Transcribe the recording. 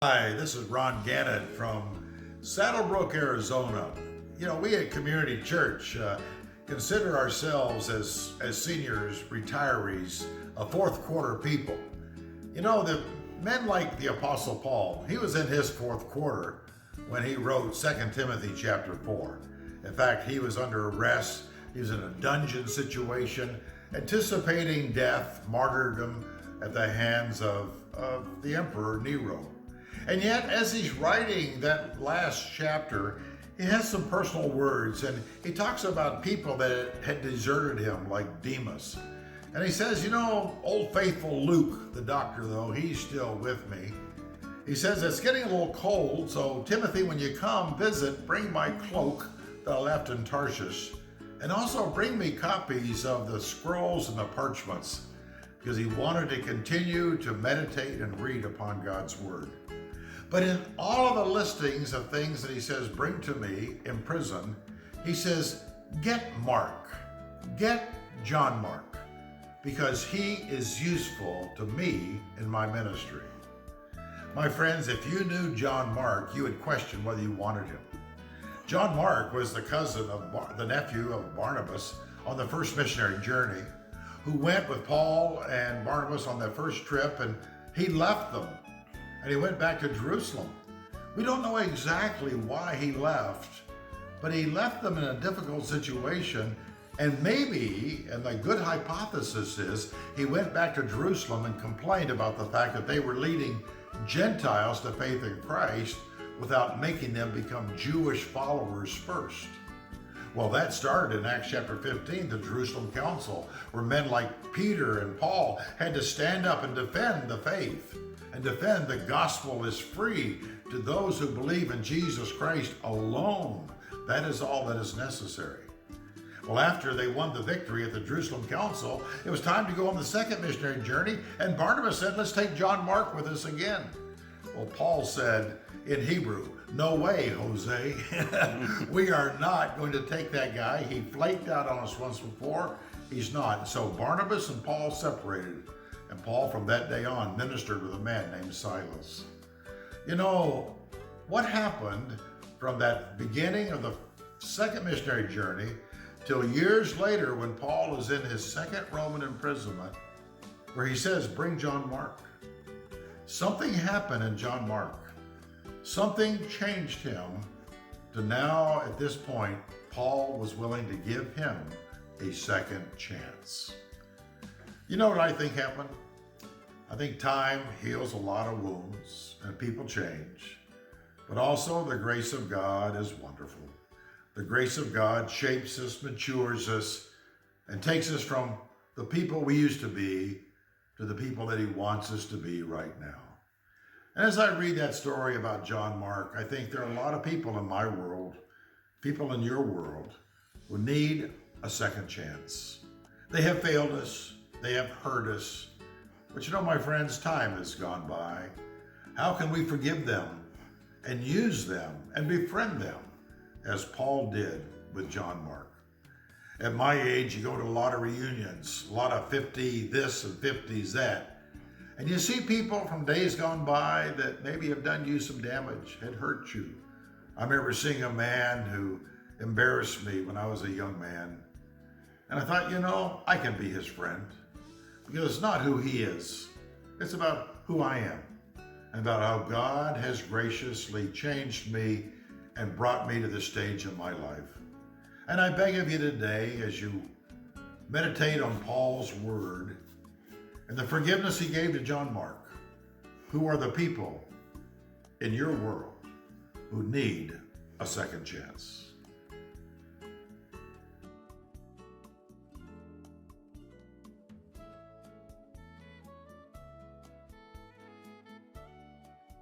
Hi, this is Ron Gannett from Saddlebrook, Arizona. You know, we at Community Church consider ourselves as seniors, retirees, a fourth quarter people. You know, the men like the Apostle Paul, he was in his fourth quarter when he wrote 2 Timothy chapter 4. In fact, he was under arrest. He was in a dungeon situation, anticipating death, martyrdom at the hands of the Emperor Nero. And yet, as he's writing that last chapter, he has some personal words, and he talks about people that had deserted him, like Demas. And he says, you know, old faithful Luke, the doctor, though, he's still with me. He says, it's getting a little cold, so Timothy, when you come visit, bring my cloak that I left in Tarshish, and also bring me copies of the scrolls and the parchments, because he wanted to continue to meditate and read upon God's word. But in all of the listings of things that he says, bring to me in prison, he says, get Mark, get John Mark, because he is useful to me in my ministry. My friends, if you knew John Mark, you would question whether you wanted him. John Mark was the cousin of the nephew of Barnabas on the first missionary journey, who went with Paul and Barnabas on their first trip, and he left them. And he went back to Jerusalem. We don't know exactly why he left, but he left them in a difficult situation. And maybe, and the good hypothesis is, he went back to Jerusalem and complained about the fact that they were leading Gentiles to faith in Christ without making them become Jewish followers first. Well, that started in Acts chapter 15, the Jerusalem Council, where men like Peter and Paul had to stand up and defend the faith and defend the gospel is free to those who believe in Jesus Christ alone. That is all that is necessary. Well, after they won the victory at the Jerusalem Council, it was time to go on the second missionary journey, and Barnabas said, let's take John Mark with us again. Well, Paul said in Hebrew, no way, Jose. We are not going to take that guy. He flaked out on us once before. He's not. So Barnabas and Paul separated. And Paul, from that day on, ministered with a man named Silas. You know, what happened from that beginning of the second missionary journey till years later when Paul is in his second Roman imprisonment, where he says, bring John Mark. Something happened in John Mark. Something changed him to now, at this point, Paul was willing to give him a second chance. You know what I think happened? I think time heals a lot of wounds and people change, but also the grace of God is wonderful. The grace of God shapes us, matures us, and takes us from the people we used to be to the people that he wants us to be right now. And as I read that story about John Mark, I think there are a lot of people in my world, people in your world, who need a second chance. They have failed us. They have hurt us. But you know, my friends, time has gone by. How can we forgive them and use them and befriend them as Paul did with John Mark? At my age, you go to a lot of reunions, a lot of 50 this and 50s that. And you see people from days gone by that maybe have done you some damage, had hurt you. I remember seeing a man who embarrassed me when I was a young man. And I thought, you know, I can be his friend. Because it's not who he is. It's about who I am. And about how God has graciously changed me and brought me to this stage in my life. And I beg of you today, as you meditate on Paul's word and the forgiveness he gave to John Mark, who are the people in your world who need a second chance?